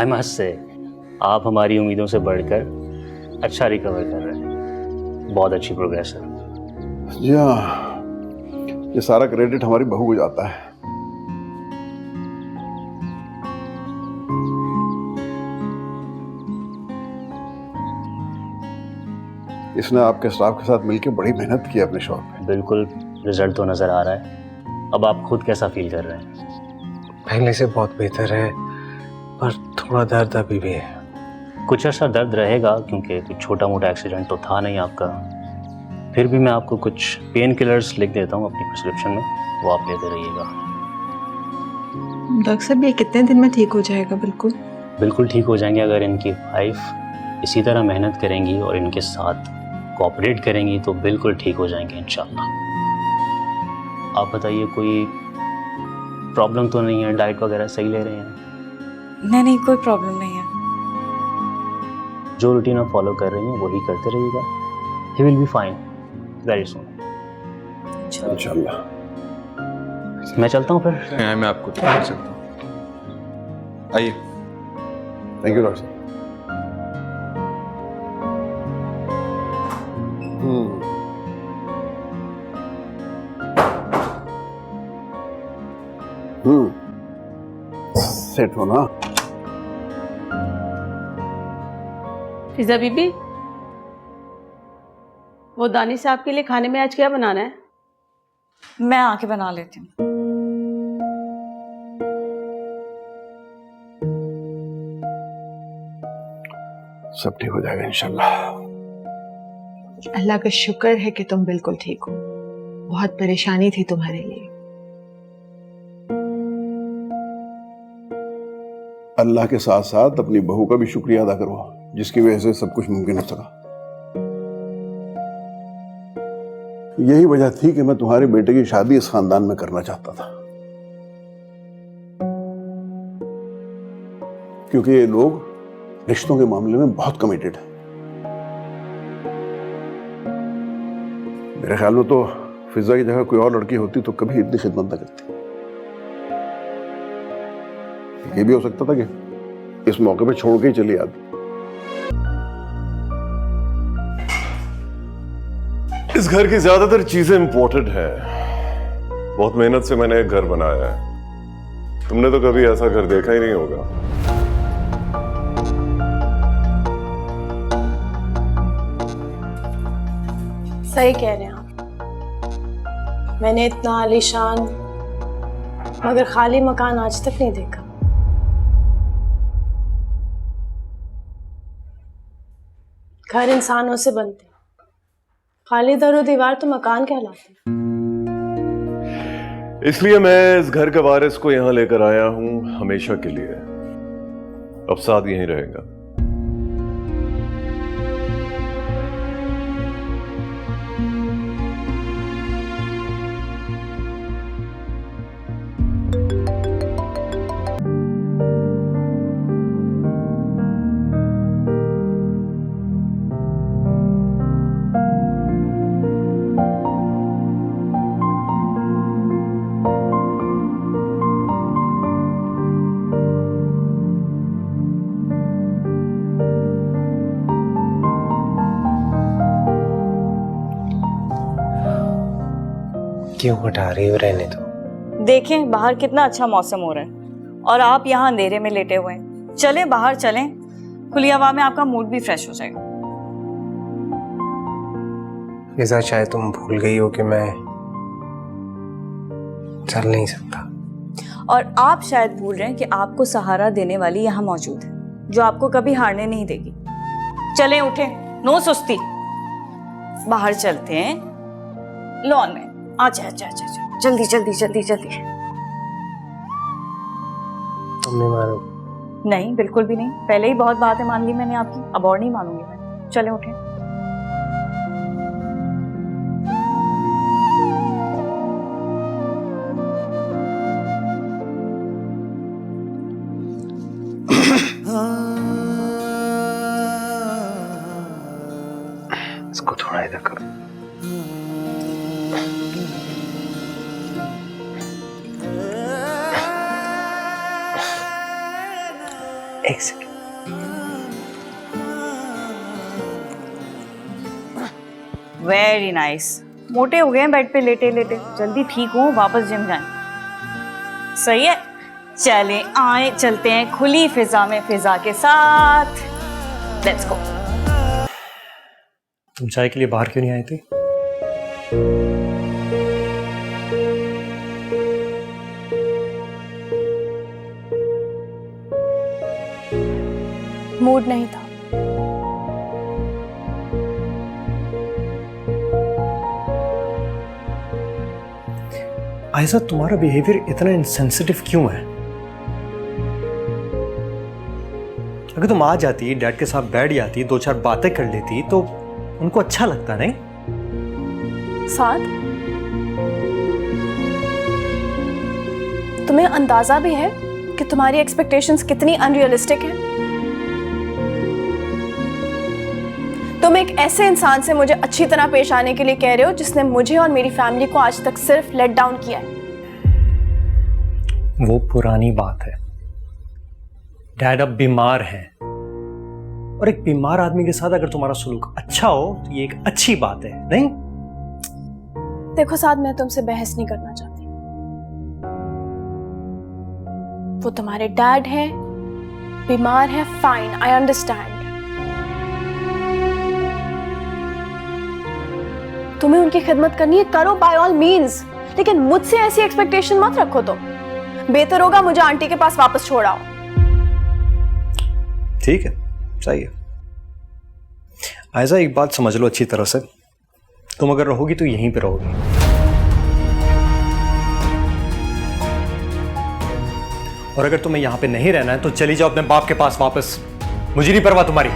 I must say आप हमारी उम्मीदों से बढ़कर अच्छा रिकवर कर रहे हैं। बहुत अच्छी प्रोग्रेस है। जी हाँ, ये सारा क्रेडिट हमारी बहू को जाता है। इसने आपके स्टाफ के साथ मिलकर बड़ी मेहनत की अपने शॉप पे। बिल्कुल, रिजल्ट तो नज़र आ रहा है। अब आप खुद कैसा फील कर रहे हैं? पहले से बहुत बेहतर है, पर थोड़ा दर्द अभी भी है। कुछ अर्सा दर्द रहेगा क्योंकि कुछ छोटा मोटा एक्सीडेंट तो था नहीं आपका। फिर भी मैं आपको कुछ पेन किलर्स लिख देता हूँ अपनी प्रिस्क्रिप्शन में, वो आप लेते रहिएगा। डॉक्टर साहब ये कितने दिन में ठीक हो जाएगा? बिल्कुल ठीक हो जाएंगे अगर इनकी वाइफ इसी तरह मेहनत करेंगी और इनके साथ कोऑपरेट करेंगी तो बिल्कुल ठीक हो जाएंगे इंशाल्लाह। आप बताइए, कोई प्रॉब्लम तो नहीं है? डाइट वगैरह सही ले रहे हैं? नहीं, कोई प्रॉब्लम नहीं है। जो रूटीन आप फॉलो कर रही हैं वही करते रहिएगा। He will be fine very soon इंशाल्लाह। मैं चलता हूँ फिर। मैं आपको कर सकता हूँ, आइए। थैंक यू डॉक्टर साहब। सेट हो ना। फिजा बीबी, वो दानिश साहब के लिए खाने में आज क्या बनाना है? मैं आके बना लेती हूँ। सब ठीक हो जाएगा इंशाल्लाह। अल्लाह का शुक्र है कि तुम बिल्कुल ठीक हो। बहुत परेशानी थी तुम्हारे लिए। अल्लाह के साथ साथ अपनी बहू का भी शुक्रिया अदा करो, जिसकी वजह से सब कुछ मुमकिन हो सका। यही वजह थी कि मैं तुम्हारे बेटे की शादी इस खानदान में करना चाहता था, क्योंकि ये लोग रिश्तों के मामले में बहुत कमिटेड है। मेरे ख्याल में तो फिजा की जगह कोई और लड़की होती तो कभी इतनी खिदमत न करती। ये भी हो सकता था कि इस मौके पे छोड़ के ही चली आती। इस घर की ज्यादातर चीजें इंपोर्टेड है। बहुत मेहनत से मैंने एक घर बनाया है। तुमने तो कभी ऐसा घर देखा ही नहीं होगा। सही कह रहे हैं आप। मैंने इतना आलीशान मगर खाली मकान आज तक नहीं देखा। घर इंसानों से बनते, खाली दरो दीवार तो मकान कहलाते। इसलिए मैं इस घर के वारिस को यहां लेकर आया हूं हमेशा के लिए। अब साथ यहीं रहेगा। क्यों हटा रही हो? रहने दो। देखें बाहर कितना अच्छा मौसम हो रहा है और आप यहाँ अंधेरे में लेटे हुए हैं। चलें बाहर चलें, खुली हवा में आपका मूड भी फ्रेश हो जाएगा। फिजा, शायद तुम भूल गई हो कि मैं चल नहीं सकता। और आप शायद भूल रहे हैं कि आपको सहारा देने वाली यहाँ मौजूद है, जो आपको कभी हारने नहीं देगी। चलें, उठें, नो सुस्ती। बाहर चलते हैं लॉन में। अच्छा, जल्दी जल्दी जल्दी जल्दी। तुम नहीं मानो? नहीं, बिल्कुल भी नहीं। पहले ही बहुत बातें मान ली मैंने आपकी, अब और नहीं मानूंगी मैं। चले उठें। इसको थोड़ा इधर करो। एक सेकंड। Very nice. मोटे हो गए हैं बेड पे लेटे लेटे, जल्दी ठीक हो, वापस जिम जाएं। सही है, चले आए चलते हैं खुली फिजा में फिजा के साथ। Let's go. तुम चाय के लिए बाहर क्यों नहीं आई थी? मूड नहीं था। आयशा, तुम्हारा बिहेवियर इतना इनसेंसिटिव क्यों है? अगर तुम आ जाती, डैड के साथ बैठ जाती, 2-4 बातें कर लेती तो उनको अच्छा लगता नहीं? साथ तुम्हें अंदाजा भी है कि तुम्हारी एक्सपेक्टेशंस कितनी अनरियलिस्टिक हैं? तुम एक ऐसे इंसान से मुझे अच्छी तरह पेश आने के लिए कह रहे हो जिसने मुझे और मेरी फैमिली को आज तक सिर्फ लेट डाउन किया है। वो पुरानी बात है। डैड अब बीमार हैं, और एक बीमार आदमी के साथ अगर तुम्हारा सलूक अच्छा हो तो ये एक अच्छी बात है, नहीं? देखो साथ, मैं तुमसे बहस नहीं करना चाहती। वो तुम्हारे डैड हैं, बीमार है, फाइन, आई अंडरस्टैंड। तुम्हें उनकी खिदमत करनी है, करो बाय ऑल मीन्स, लेकिन मुझसे ऐसी एक्सपेक्टेशन मत रखो। तुम बेहतर होगा मुझे आंटी के पास वापस छोड़ आओ। ठीक है, सही है। आयशा, एक बात समझ लो अच्छी तरह से, तुम अगर रहोगी तो यहीं पे रहोगी। और अगर तुम्हें यहां पे नहीं रहना है तो चली जाओ अपने बाप के पास वापस। मुझे नहीं परवाह तुम्हारी।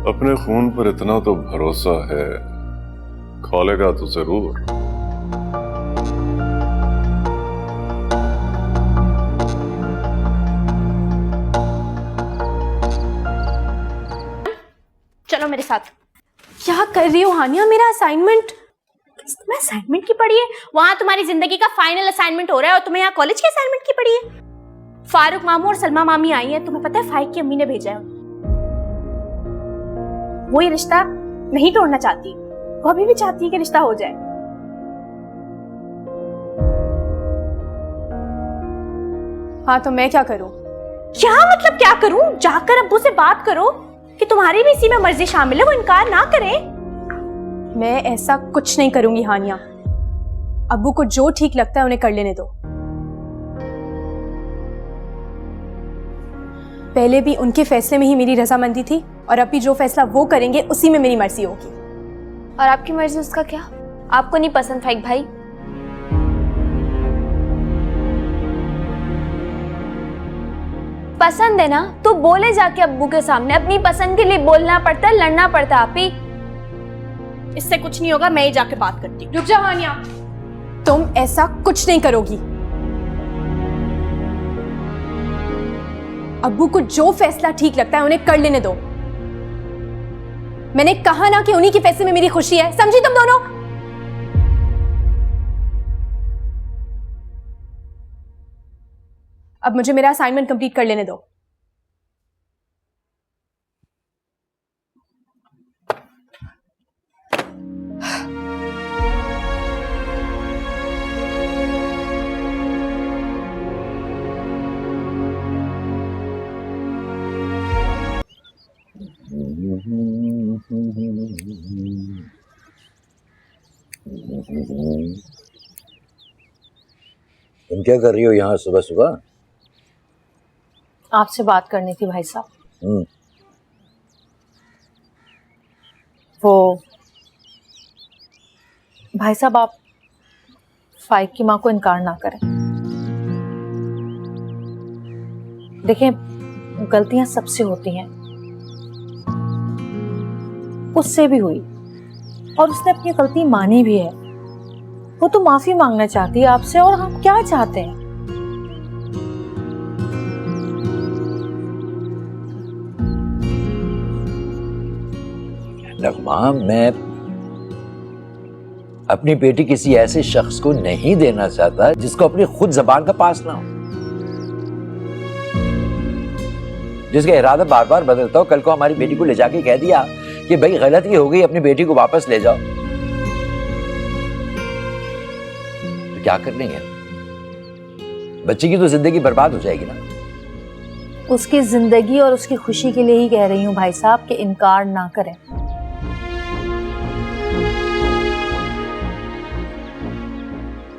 अपने खून पर इतना तो भरोसा है, खोलेगा तो जरूर। चलो मेरे साथ। क्या कर रही हो हानिया? मेरा असाइनमेंट। तुम्हें असाइनमेंट की पड़ी है? वहां तुम्हारी जिंदगी का फाइनल असाइनमेंट हो रहा है और तुम्हें यहाँ कॉलेज के असाइनमेंट की पड़ी है। फारूक मामू और सलमा मामी आई हैं, तुम्हें पता है फाइक की अम्मी ने भेजा है। वो ये रिश्ता नहीं तोड़ना चाहती, वो अभी भी चाहती है कि रिश्ता हो जाए। हाँ तो मैं क्या करूं? क्या मतलब क्या करूं? जाकर अब्बू से बात करो कि तुम्हारी भी इसी में मर्जी शामिल है, वो इनकार ना करें। मैं ऐसा कुछ नहीं करूंगी हानिया। अब्बू को जो ठीक लगता है उन्हें कर लेने दो। पहले भी उनके फैसले में ही मेरी रजामंदी थी और अब भी जो फैसला वो करेंगे उसी में मेरी मर्जी होगी। और आपकी मर्जी उसका क्या? आपको नहीं पसंद फाइक भाई? पसंद है ना तो बोले जाके अब्बू के सामने। अपनी पसंद के लिए बोलना पड़ता है, लड़ना पड़ता है। आप ही इससे कुछ नहीं होगा, मैं ही जाके बात करती हूँ। रुक जाओ हानिया, तुम ऐसा कुछ नहीं करोगी। अब्बू को जो फैसला ठीक लगता है उन्हें कर लेने दो। मैंने कहा ना कि उन्हीं के फैसले में मेरी खुशी है, समझी तुम दोनों? अब मुझे मेरा असाइनमेंट कंप्लीट कर लेने दो। तुम क्या कर रही हो यहाँ सुबह सुबह? आपसे बात करनी थी भाई साहब। वो भाई साहब, आप फाइक की माँ को इनकार ना करें। देखिए, गलतियां सबसे होती हैं, उससे भी हुई और उसने अपनी गलती मानी भी है। वो तो माफी मांगना चाहती है आपसे, और हम क्या चाहते हैं? नगमा, मैं अपनी बेटी किसी ऐसे शख्स को नहीं देना चाहता जिसको अपनी खुद जबान का पास ना हो, जिसका इरादा बार बार बदलता हो। कल को हमारी बेटी को ले जाके कह दिया कि भाई गलती हो गई, अपनी बेटी को वापस ले जाओ, तो क्या कर लेंगे? बच्चे की तो जिंदगी बर्बाद हो जाएगी ना। उसकी जिंदगी और उसकी खुशी के लिए ही कह रही हूँ भाई साहब कि इनकार ना करें।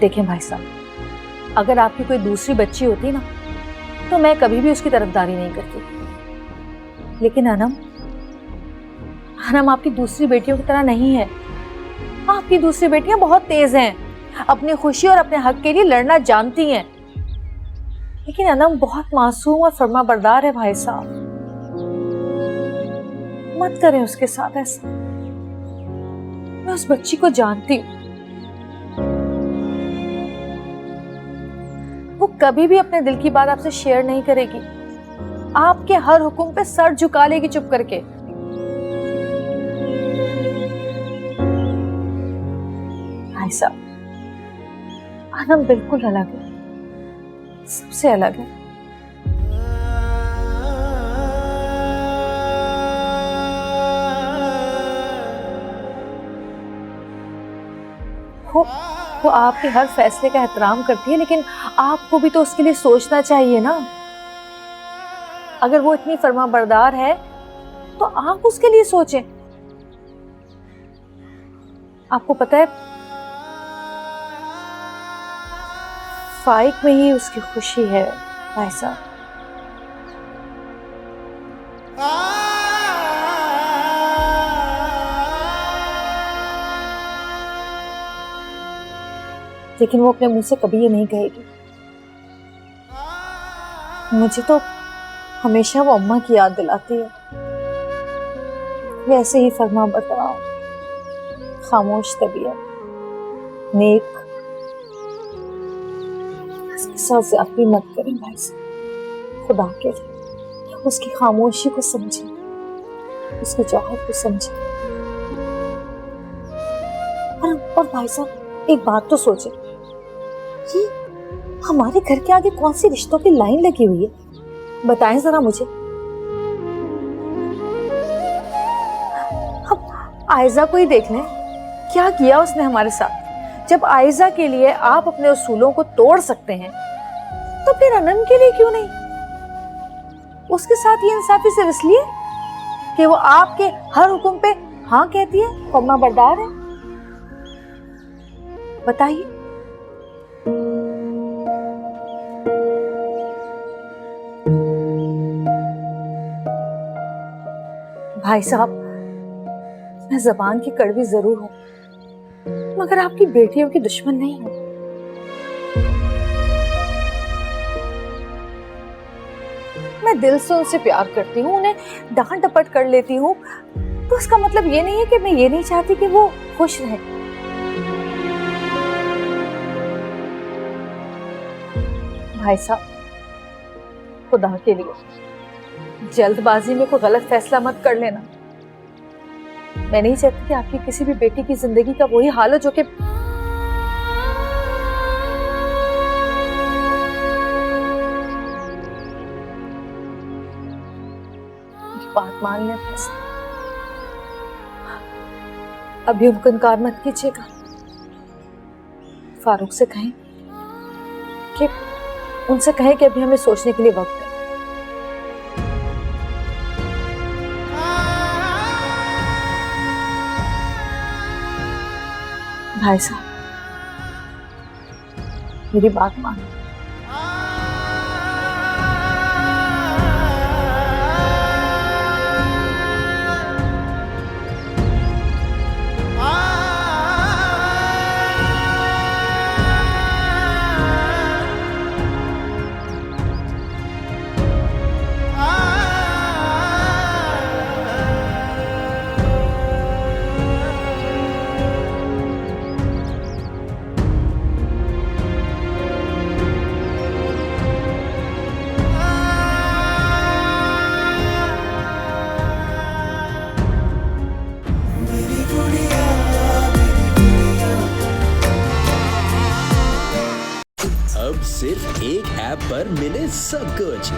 देखें भाई साहब, अगर आपकी कोई दूसरी बच्ची होती ना तो मैं कभी भी उसकी तरफदारी नहीं करती, लेकिन अनम आपकी दूसरी बेटियों की तरह नहीं है। आपकी दूसरी बेटियां बहुत तेज हैं, अपनी खुशी और अपने हक के लिए लड़ना जानती हैं, लेकिन अनम बहुत मासूम और फर्माबरदार है भाई साहब। मत करें उसके साथ ऐसा। मैं उस बच्ची को जानती हूँ, वो कभी भी अपने दिल की बात आपसे शेयर नहीं करेगी, आपके हर हुक्म पे सर झुका लेगी चुप करके। भाई साहब, अनम बिल्कुल अलग है, सबसे अलग है। वो आपके हर फैसले का एहतराम करती है, लेकिन आपको भी तो उसके लिए सोचना चाहिए ना। अगर वो इतनी फर्माबरदार है तो आप उसके लिए सोचें। आपको पता है, फाइक में ही उसकी खुशी है भाई साहब। लेकिन वो अपने मुंह से कभी ये नहीं कहेगी। मुझे तो हमेशा वो अम्मा की याद दिलाती है, वैसे ही फर्माबरदार, खामोश तबीयत, नेक। उसके साथ ज्यादती मत करें भाई साहब, खुदा के लिए। उसकी खामोशी को समझे, उसकी चाहत को समझे। और भाई साहब, एक बात तो सोचे, ये हमारे घर के आगे कौन सी रिश्तों की लाइन लगी हुई है? बताएं जरा मुझे। अब आयजा को ही देख लें, क्या किया उसने हमारे साथ। जब आयजा के लिए आप अपने उसूलों को तोड़ सकते हैं, तो फिर अनम के लिए क्यों नहीं? उसके साथ ये इंसाफी सिर्फ इसलिए कि वो आपके हर हुक्म पे हाँ कहती है, फर्माबरदार है। बताइए। भाई साहब, मैं जबान की कड़वी जरूर हूं, मगर आपकी बेटियों की दुश्मन नहीं हूं। मैं दिल से उनसे प्यार करती हूँ, उन्हें डांट डपट कर लेती हूँ, तो इसका मतलब ये नहीं है कि मैं ये नहीं चाहती कि वो खुश रहे। भाई साहब, खुदा के लिए जल्दबाजी में कोई गलत फैसला मत कर लेना। मैं नहीं चाहती कि आपकी किसी भी बेटी की जिंदगी का वही हाल हो जो कि बात मान लें। अभी उनको इनकार मत कीजिएगा। फारूक से कहें कि उनसे कहें कि अभी हमें सोचने के लिए वक्त है। भाई साहब, मेरी बात मानो। अब सिर्फ एक ऐप पर मिले सब कुछ।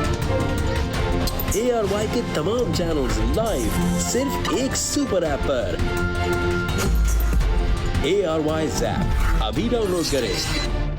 ARY के तमाम चैनल्स लाइव सिर्फ एक सुपर ऐप पर। ARY ज़ैप अभी डाउनलोड करें।